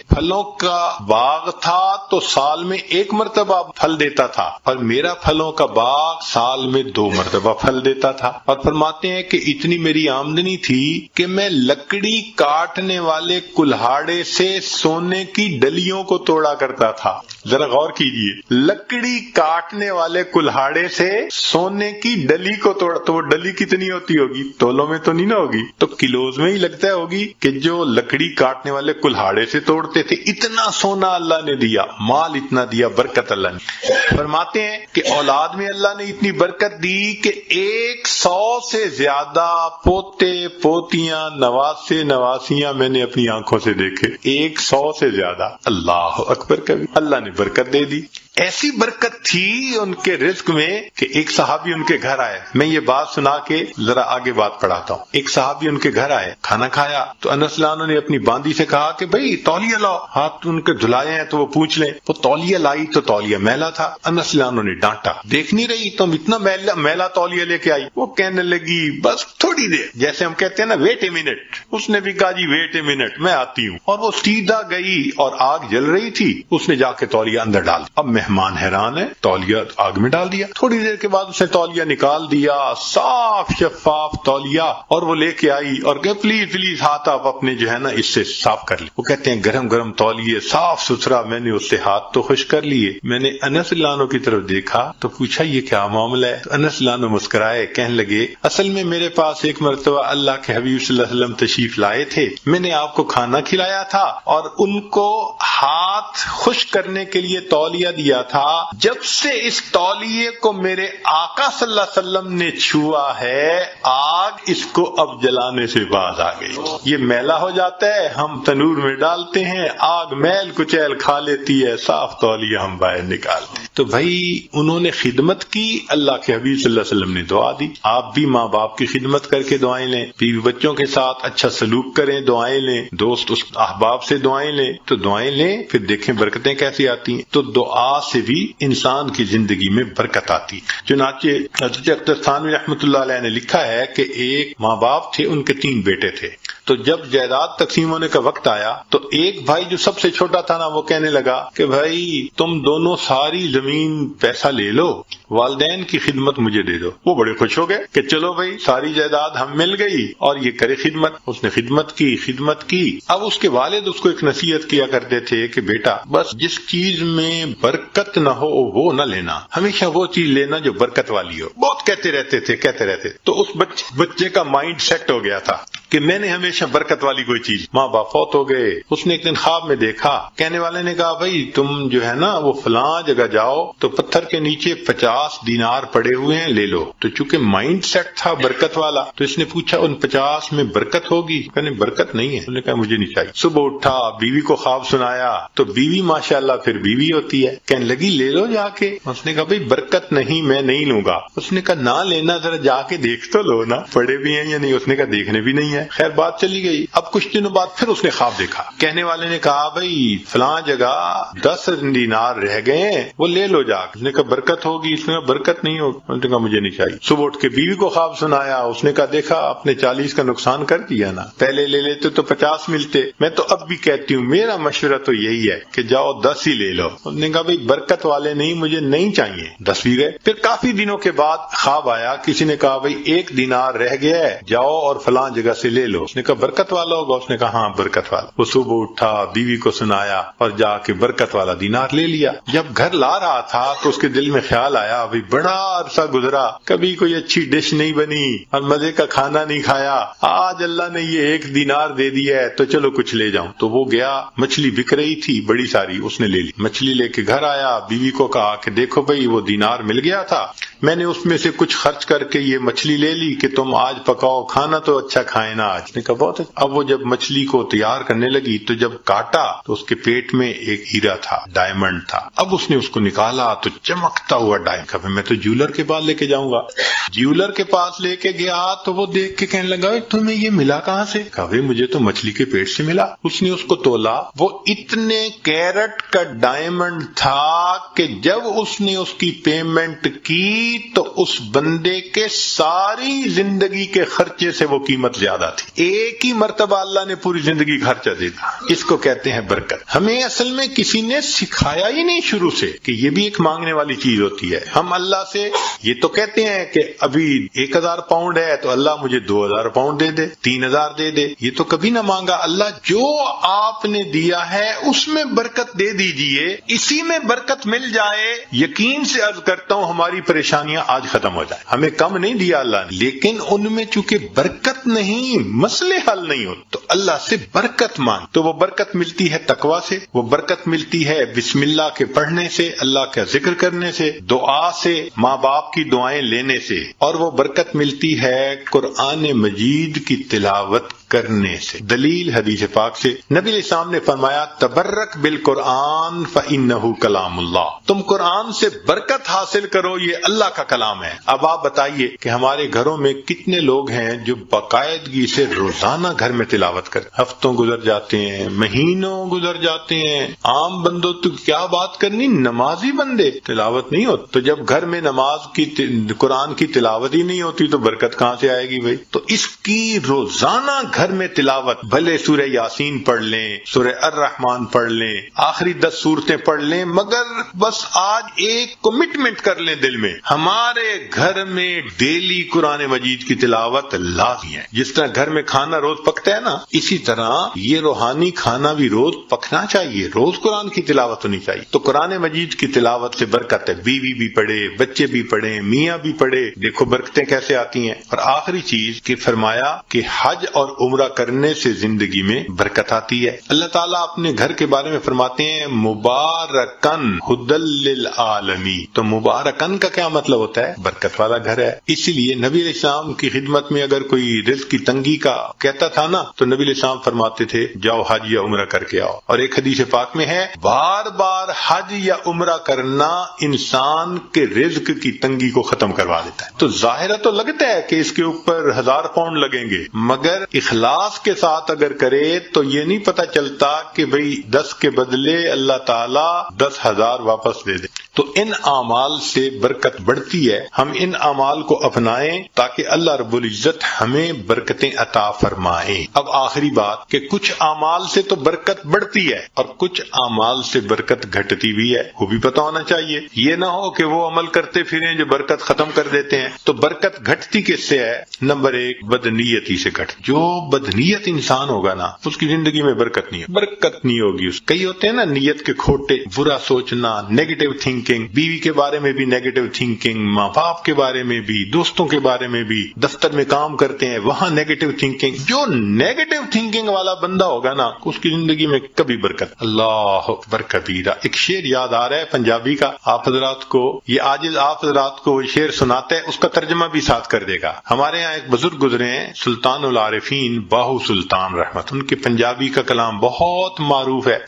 پھلوں کا باغ تھا تو سال میں 1 مرتبہ پھل دیتا تھا، اور میرا پھلوں کا باغ سال میں 2 مرتبہ پھل دیتا تھا۔ اور فرماتے ہیں کہ اتنی میری آمدنی تھی کہ میں لکڑی کاٹنے والے کلہاڑے سے سونے کی ڈلیوں کو توڑا کرتا تھا۔ ذرا غور کیجئے، لکڑی کاٹنے والے کلہاڑے سے سونے کی ڈلی کو توڑا، تو وہ ڈلی کتنی ہوتی ہوگی؟ تولوں میں تو نہیں نہ ہوگی، تو کلوز میں ہی لگتا ہوگی کہ جو لکڑی کاٹنے والے کلہاڑے سے توڑتے تھے۔ اتنا سونا اللہ نے دیا، مال اتنا دیا، برکت اللہ نے۔ فرماتے ہیں کہ اولاد میں اللہ نے اتنی برکت دی کہ 100 سے زیادہ پوتے پوتیاں نواسے نواسیاں میں نے اپنی آنکھوں سے دیکھے، 100 سے زیادہ۔ اللہ اکبر کبھی، اللہ نے برکت دے دی۔ ایسی برکت تھی ان کے رزق میں کہ ایک صحابی ان کے گھر آئے، میں یہ بات سنا کے ذرا آگے بات پڑھاتا ہوں۔ ایک صحابی ان کے گھر آئے، کھانا کھایا تو انس رضی اللہ عنہ نے اپنی باندی سے کہا کہ بھئی تولیہ لاؤ، ہاتھ ان کے دھلائے ہیں تو وہ پوچھ لیں۔ وہ تولیہ لائی تو تولیہ میلا تھا۔ انس رضی اللہ عنہ نے ڈانٹا، دیکھ نہیں رہی تم اتنا میلا تولیہ لے کے آئی؟ وہ کہنے لگی بس تھوڑی دیر، جیسے ہم کہتے ہیں نا ویٹ اے منٹ۔ اس نے بھی کہا جی ویٹ اے منٹ، میں آتی ہوں، اور وہ سیدھا گئی اور آگ جل رہی تھی، اس نے جا کے تولیہ اندر ڈال دیا۔ اب مہمان حیران ہے، تولیہ آگ میں ڈال دیا۔ تھوڑی دیر کے بعد اس نے تولیہ نکال دیا، صاف شفاف تولیہ، اور وہ لے کے آئی اور کہ پلیز پلیز ہاتھ آپ اپنے جو ہے نا اس سے صاف کر لیں۔ وہ کہتے ہیں گرم گرم تولیے، صاف ستھرا، میں نے اس سے ہاتھ تو خشک کر لیے۔ میں نے انس رضی اللہ عنہ کی طرف دیکھا تو پوچھا یہ کیا معاملہ ہے؟ تو انس رضی اللہ عنہ مسکرائے، کہنے لگے اصل میں میرے پاس ایک مرتبہ اللہ کے حبیب صلی اللہ علیہ وسلم تشریف لائے تھے، میں نے آپ کو کھانا کھلایا تھا اور ان کو ہاتھ خشک کرنے کے لیے تولیہ دیا تھا، جب سے اس تولیے کو میرے آقا صلی اللہ علیہ وسلم نے چھوا ہے، آگ اس کو اب جلانے سے باز آ گئی۔ یہ میلا ہو جاتا ہے، ہم تنور میں ڈالتے ہیں، آگ میل کچیل کھا لیتی ہے، صاف تولیہ ہم باہر نکالتے ہیں۔ تو بھائی انہوں نے خدمت کی، اللہ کے حبیب صلی اللہ علیہ وسلم نے دعا دی۔ آپ بھی ماں باپ کی خدمت کر کے دعائیں لیں، بیوی بچوں کے ساتھ اچھا سلوک کریں، دعائیں لیں، دوست احباب سے دعائیں لیں، تو دعائیں لیں پھر دیکھیں برکتیں کیسی آتی ہیں۔ تو دعا سے بھی انسان کی زندگی میں برکت آتی۔ چنانچہ حضرت اختر تھانوی رحمۃ اللہ علیہ نے لکھا ہے کہ ایک ماں باپ تھے، ان کے 3 بیٹے تھے، تو جب جائیداد تقسیم ہونے کا وقت آیا تو ایک بھائی جو سب سے چھوٹا تھا نا، وہ کہنے لگا کہ بھائی تم دونوں ساری زمین پیسہ لے لو، والدین کی خدمت مجھے دے دو۔ وہ بڑے خوش ہو گئے کہ چلو بھائی ساری جائیداد ہم مل گئی اور یہ کرے خدمت۔ اس نے خدمت کی۔ اب اس کے والد اس کو ایک نصیحت کیا کرتے تھے کہ بیٹا بس جس چیز میں برکت نہ ہو وہ نہ لینا، ہمیشہ وہ چیز لینا جو برکت والی ہو۔ بہت کہتے رہتے تو اس بچے کا مائنڈ سیٹ ہو گیا تھا کہ میں نے ہمیشہ برکت والی کوئی چیز۔ ماں باپ فوت ہو گئے، اس نے ایک دن خواب میں دیکھا، کہنے والے نے کہا بھائی تم جو ہے نا وہ فلاں جگہ جاؤ تو پتھر کے نیچے 50 دینار پڑے ہوئے ہیں، لے لو۔ تو چونکہ مائنڈ سیٹ تھا برکت والا، تو اس نے پوچھا ان 50 میں برکت ہوگی؟ کہنے برکت نہیں ہے۔ انہوں نے کہا مجھے نہیں چاہیے۔ صبح اٹھا، بیوی کو خواب سنایا تو بیوی ماشاءاللہ پھر بیوی ہوتی ہے، کہنے لگی لے لو جا کے۔ اس نے کہا بھائی برکت نہیں، میں نہیں لوں گا۔ اس نے کہا نہ لینا، ذرا جا کے دیکھ تو لو نا، پڑے بھی ہیں یا نہیں۔ اس نے کہا دیکھنے بھی نہیں ہے۔ ہیں. خیر بات چلی گئی. اب کچھ دنوں بعد پھر اس نے خواب دیکھا. کہنے والے نے کہا بھائی فلاں جگہ 10 دینار رہ گئے ہیں، وہ لے لو جا. اس نے کہا برکت ہوگی. اس نے کہا برکت نہیں ہوگی. اس نے کہا مجھے نہیں چاہیے. صبح اٹھ کے بیوی کو خواب سنایا. اس نے کہا دیکھا آپ نے 40 کا نقصان کر دیا نا، پہلے لے لیتے تو 50 ملتے. میں تو اب بھی کہتی ہوں میرا مشورہ تو یہی ہے کہ جاؤ 10 ہی لے لو. اس نے کہا بھائی برکت والے نہیں، مجھے نہیں چاہیے. 10 بھی گئے. پھر کافی دنوں کے بعد خواب آیا. کسی نے کہا بھئی 1 دینار رہ گیا ہے، جاؤ اور فلاں جگہ سے لے لو. اس نے کہا برکت والا ہوگا. اس نے کہا ہاں برکت والا. وہ صبح اٹھا، بیوی کو سنایا اور جا کے برکت والا دینار لے لیا. جب گھر لا رہا تھا تو اس کے دل میں خیال آیا بھئی بڑا عرصہ گزرا، کبھی کوئی اچھی ڈش نہیں بنی اور مزے کا کھانا نہیں کھایا. آج اللہ نے یہ 1 دینار دے دیا ہے تو چلو کچھ لے جاؤں. تو وہ گیا، مچھلی بک رہی تھی بڑی ساری، اس نے لے لی. مچھلی لے کے گھر آیا، بیوی کو کہا کہ دیکھو بھئی وہ دینار مل گیا تھا، میں نے اس میں سے کچھ خرچ کر کے یہ مچھلی لے لی کہ تم آج پکاؤ، کھانا تو اچھا کھائے نا آج. نے کہا بہت اچھا. اب وہ جب مچھلی کو تیار کرنے لگی تو جب کاٹا تو اس کے پیٹ میں ایک ہیرا تھا، ڈائمنڈ تھا. اب اس نے اس کو نکالا تو چمکتا ہوا ڈائمنڈ. کہا میں تو جیولر کے پاس لے کے جاؤں گا. جیولر کے پاس لے کے گیا تو وہ دیکھ کے کہنے لگا تمہیں یہ ملا کہاں سے؟ کہا مجھے تو مچھلی کے پیٹ سے ملا. اس نے اس کو تولا، وہ اتنے کیرٹ کا ڈائمنڈ تھا کہ جب اس نے اس کی پیمنٹ کی تو اس بندے کے ساری زندگی کے خرچے سے وہ قیمت زیادہ تھی. ایک ہی مرتبہ اللہ نے پوری زندگی کا خرچہ دے دیا. اس کو کہتے ہیں برکت. ہمیں اصل میں کسی نے سکھایا ہی نہیں شروع سے کہ یہ بھی ایک مانگنے والی چیز ہوتی ہے. ہم اللہ سے یہ تو کہتے ہیں کہ ابھی 1000 پاؤنڈ ہے تو اللہ مجھے 2000 پاؤنڈ دے دے، 3000 دے دے. یہ تو کبھی نہ مانگا. اللہ جو آپ نے دیا ہے اس میں برکت دے دیجئے، اسی میں برکت مل جائے. یقین سے عرض کرتا ہوں ہماری پریشانیاں آج ختم ہو جائیں. ہمیں کم نہیں دیا اللہ نے، لیکن ان میں چونکہ برکت نہیں، مسئلے حل نہیں ہوتے تو اللہ سے برکت مانگ. تو وہ برکت ملتی ہے تقوی سے، وہ برکت ملتی ہے بسم اللہ کے پڑھنے سے، اللہ کا ذکر کرنے سے، دعا سے، ماں باپ کی دعائیں لینے سے، اور وہ برکت ملتی ہے قرآن مجید کی تلاوت کرنے سے. دلیل حدیث پاک سے نبی علیہ السلام نے فرمایا تبرک بالقرآن فإنہ کلام اللہ. تم قرآن سے برکت حاصل کرو، یہ اللہ کا کلام ہے. اب آپ بتائیے کہ ہمارے گھروں میں کتنے لوگ ہیں جو باقاعدگی سے روزانہ گھر میں تلاوت کرتے. ہفتوں گزر جاتے ہیں، مہینوں گزر جاتے ہیں. عام بندوں تو کیا بات کرنی، نمازی بندے تلاوت نہیں ہوتی. تو جب گھر میں نماز کی قرآن کی تلاوت ہی نہیں ہوتی تو برکت کہاں سے آئے گی بھائی؟ تو اس کی روزانہ گھر میں تلاوت، بھلے سورہ یاسین پڑھ لیں، سورہ الرحمن پڑھ لیں، آخری 10 سورتیں پڑھ لیں، مگر بس آج ایک کمٹمنٹ کر لیں دل میں، ہمارے گھر میں ڈیلی قرآن مجید کی تلاوت لازمی ہے. جس طرح گھر میں کھانا روز پکتا ہے نا، اسی طرح یہ روحانی کھانا بھی روز پکنا چاہیے، روز قرآن کی تلاوت ہونی چاہیے. تو قرآن مجید کی تلاوت سے برکت ہے. بیوی بھی پڑھے، بچے بھی پڑھیں، میاں بھی پڑھے، دیکھو برکتیں کیسے آتی ہیں. اور آخری چیز کہ فرمایا کہ حج اور عمرہ کرنے سے زندگی میں برکت آتی ہے. اللہ تعالیٰ اپنے گھر کے بارے میں فرماتے ہیں مبارکن ہدل للعالمین. تو مبارکن کا کیا مطلب ہوتا ہے؟ برکت والا گھر ہے. اسی لیے نبی علیہ السلام کی خدمت میں اگر کوئی رزق کی تنگی کا کہتا تھا نا تو نبی علیہ السلام فرماتے تھے جاؤ حج یا عمرہ کر کے آؤ. اور ایک حدیث پاک میں ہے بار بار حج یا عمرہ کرنا انسان کے رزق کی تنگی کو ختم کروا دیتا ہے. تو ظاہرہ تو لگتا ہے کہ اس کے اوپر 1000 پاؤنڈ لگیں گے، مگر اخلاص کے ساتھ اگر کرے تو یہ نہیں پتا چلتا کہ بھئی 10 کے بدلے اللہ تعالیٰ 10,000 واپس دے دے. تو ان اعمال سے برکت بڑھتی ہے. ہم ان اعمال کو اپنائیں تاکہ اللہ رب العزت ہمیں برکتیں عطا فرمائیں. اب آخری بات کہ کچھ اعمال سے تو برکت بڑھتی ہے اور کچھ اعمال سے برکت گھٹتی بھی ہے، وہ بھی پتہ ہونا چاہیے. یہ نہ ہو کہ وہ عمل کرتے پھریں جو برکت ختم کر دیتے ہیں. تو برکت گھٹتی کس سے ہے؟ نمبر 1 بدنیتی سے گھٹ. جو بدنیت انسان ہوگا نا اس کی زندگی میں برکت نہیں ہے، برکت نہیں ہوگی. کئی ہوتے ہیں نا نیت کے کھوٹے، برا سوچنا، نیگیٹو تھنکنگ، بیوی کے بارے میں بھی نیگیٹو تھنکنگ، ماں باپ کے بارے میں بھی، دوستوں کے بارے میں بھی، دفتر میں کام کرتے ہیں وہاں نیگیٹو تھنکنگ. جو نیگیٹو تھنکنگ والا بندہ ہوگا نا اس کی زندگی میں کبھی برکت. اللہ اکبر کبیرہ. ایک شعر یاد آ رہا ہے پنجابی کا، آپ حضرات کو یہ عاجز آپ حضرات کو شعر سناتا ہے، اس کا ترجمہ بھی ساتھ کر دے گا. ہمارے یہاں ایک بزرگ گزرے ہیں سلطان العارفین باہو سلطان رحمت، ان کے پنجابی کا کلام بہت معروف ہے.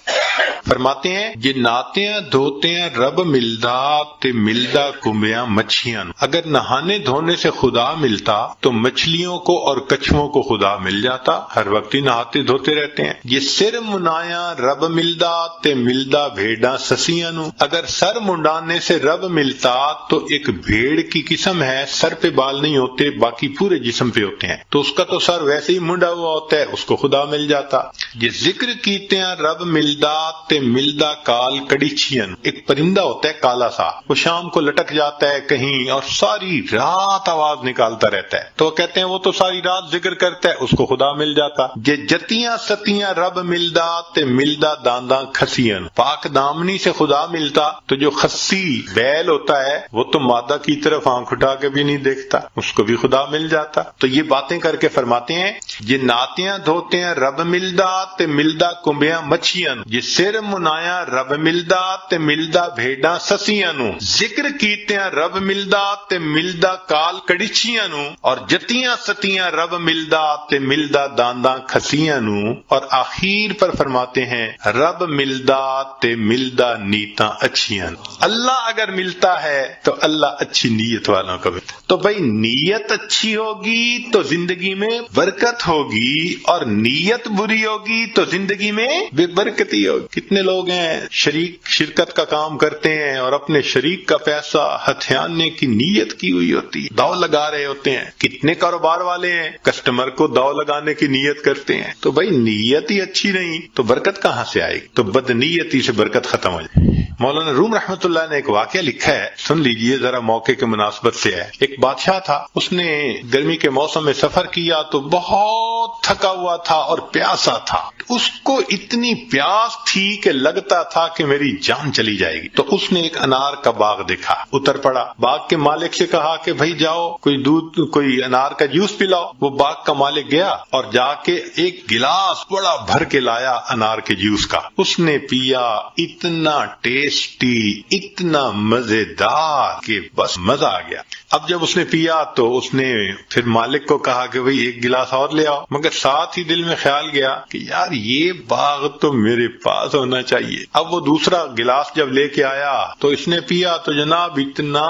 فرماتے ہیں یہ ناتیاں دھوتیاں رب ملدا تے ملدا کمبیاں مچھیاں، اگر نہانے دھونے سے خدا ملتا تو مچھلیوں کو اور کچھووں کو خدا مل جاتا، ہر وقت ہی نہاتے دھوتے رہتے ہیں۔ یہ سر منایا رب ملدا تے ملدا بھیڑاں سسیاں نو، اگر سر منڈانے سے رب ملتا تو ایک بھیڑ کی قسم ہے، سر پہ بال نہیں ہوتے باقی پورے جسم پہ ہوتے ہیں، تو اس کا تو سر ویسے ہی منڈا ہوا ہوتا ہے، اس کو خدا مل جاتا۔ یہ ذکر کیتے ہیں رب ملدا تے ملدا کال کڑیچھیاں، ایک پرندہ ہوتا ہے کالا سا، وہ شام کو لٹک جاتا ہے کہیں اور ساری رات آواز نکالتا رہتا ہے، تو کہتے ہیں وہ تو ساری رات ذکر کرتا ہے، اس کو خدا مل جاتا۔ یہ جتیاں ستیاں رب ملدا تے ملدا دانداں کھسیاں، پاک دامنی سے خدا ملتا تو جو خسی بیل ہوتا ہے وہ تو مادہ کی طرف آنکھ اٹھا کے بھی نہیں دیکھتا، اس کو بھی خدا مل جاتا۔ تو یہ باتیں کر کے فرماتے ہیں یہ ناتیاں دھوتے ہیں رب ملدا تے ملدا کمبیاں مچھیاں، یہ سر منایا رب ملدا تے ملدا بھیڑاں سسیاں نو، ذکر کیتے ہیں رب ملدا تے ملدا کال کڑیچیاں نو، اور جتیاں ستیاں رب ملدا تے ملدا دانداں کھسیاں نو، اور آخر پر فرماتے ہیں رب ملدا تے ملدا نیتاں اچھیاں۔ اللہ اگر ملتا ہے تو اللہ اچھی نیت والوں کو ملتا، تو بھئی نیت اچھی ہوگی تو زندگی میں برکت ہوگی، اور نیت بری ہوگی تو زندگی میں بے برکتی ہوگی۔ کتنے لوگ ہیں شرکت کا کام کرتے ہیں اور اپنے شریک کا پیسہ ہتھیانے کی نیت کی ہوئی ہوتی ہے، داؤ لگا رہے ہوتے ہیں۔ کتنے کاروبار والے ہیں کسٹمر کو داؤ لگانے کی نیت کرتے ہیں، تو بھئی نیت ہی اچھی نہیں تو برکت کہاں سے آئے گی؟ تو بدنیتی سے برکت ختم ہو جائے۔ مولانا روم رحمت اللہ نے ایک واقعہ لکھا ہے، سن لیجئے ذرا، موقع کے مناسبت سے ہے۔ ایک بادشاہ تھا، اس نے گرمی کے موسم میں سفر کیا تو بہت تھکا ہوا تھا اور پیاسا تھا، اس کو اتنی پیاس تھی کہ لگتا تھا کہ میری جان چلی جائے گی، تو اس نے ایک انار کا باغ دیکھا، اتر پڑا، باغ کے مالک سے کہا کہ بھائی جاؤ کوئی انار کا جوس پلاؤ۔ وہ باغ کا مالک گیا اور جا کے ایک گلاس بڑا بھر کے لایا انار کے جوس کا، اس نے پیا، اتنا ٹیسٹی، اتنا مزیدار کہ بس مزہ آ گیا۔ اب جب اس نے پیا تو اس نے پھر مالک کو کہا کہ بھئی ایک گلاس اور لے آؤ، مگر ساتھ ہی دل میں خیال گیا کہ یار یہ باغ تو میرے پاس ہونا چاہیے۔ اب وہ دوسرا گلاس جب لے کے آیا تو اس نے پیا تو جناب اتنا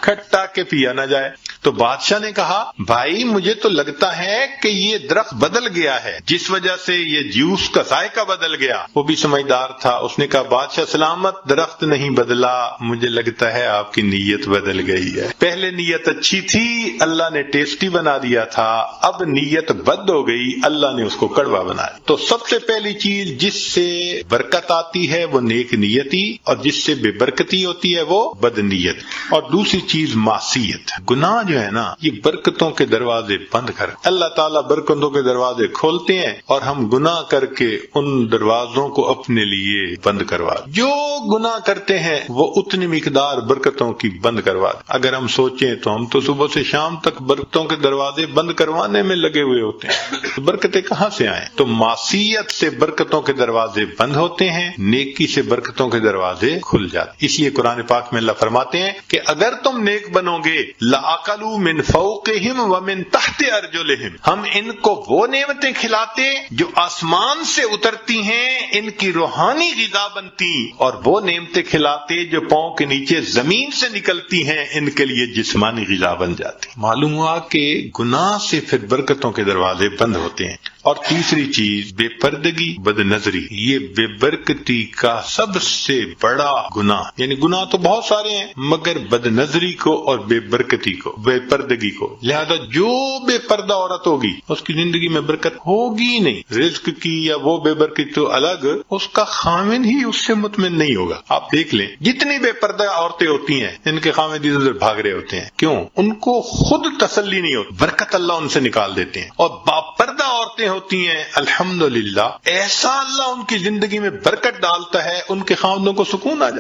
کھٹا کہ پیا نہ جائے۔ تو بادشاہ نے کہا بھائی مجھے تو لگتا ہے کہ یہ درخت بدل گیا ہے، جس وجہ سے یہ جوس کا ذائقہ بدل گیا۔ وہ بھی سمجھدار تھا، اس نے کہا بادشاہ سلامت، درخت نہیں بدلا، مجھے لگتا ہے آپ کی نیت بدل گئی ہے۔ پہلے نیت اچھی تھی، اللہ نے ٹیسٹی بنا دیا تھا، اب نیت بد ہو گئی، اللہ نے اس کو کڑوا بنایا۔ تو سب سے پہلی چیز جس سے برکت آتی ہے وہ نیک نیتی، اور جس سے بے برکتی ہوتی ہے وہ بد نیت۔ اور دوسری چیز معصیت، گناہ جو ہے نا یہ برکتوں کے دروازے بند کر، اللہ تعالیٰ برکتوں کے دروازے کھولتے ہیں اور ہم گناہ کر کے ان دروازوں کو اپنے لیے بند کروا، جو گناہ کرتے ہیں وہ اتنی مقدار برکتوں کی بند کروا۔ اگر ہم سوچیں تو ہم تو صبح سے شام تک برکتوں کے دروازے بند کروانے میں لگے ہوئے ہوتے ہیں، تو برکتیں کہاں سے آئیں؟ تو معصیت سے برکتوں کے دروازے بند ہوتے ہیں، نیکی سے برکتوں کے دروازے کھل جاتے۔ اس لیے قرآن پاک میں اللہ فرماتے ہیں کہ اگر تم نیک بنو گے لَأَكَلُوا مِن فَوْقِهِمْ وَمِن تَحْتِ أَرْجُلِهِمْ، ہم ان کو وہ نعمتیں کھلاتے جو آسمان سے اترتی ہیں، ان کی روحانی غذا بنتی، اور وہ نعمتیں کھلاتے جو پاؤں کے نیچے زمین سے نکلتی ہیں، ان کے لیے جسمانی غذا بن جاتی۔ معلوم ہوا کہ گناہ سے پھر برکتوں کے دروازے بند ہوتے ہیں۔ اور تیسری چیز بے پردگی، بد نظری، یہ بے برکتی کا سب سے بڑا گناہ، یعنی گناہ تو بہت سارے ہیں مگر بد نظری کو اور بے برکتی کو، بے پردگی کو، لہذا جو بے پردہ عورت ہوگی اس کی زندگی میں برکت ہوگی نہیں، رزق کی یا وہ بے برکتی تو الگ، اس کا خامن ہی اس سے مطمئن نہیں ہوگا۔ آپ دیکھ لیں جتنی بے پردہ عورتیں ہوتی ہیں ان کے خامن ادھر ادھر بھاگ رہے ہوتے ہیں، کیوں؟ ان کو خود تسلی نہیں ہوتی، برکت اللہ ان سے نکال دیتے ہیں۔ اور باپردہ عورتیں ہوتی ہیں الحمدللہ، ایسا اللہ ان کی زندگی میں برکت ڈالتا ہے، ان کے خامندوں کو سکون آ جاتا ہے۔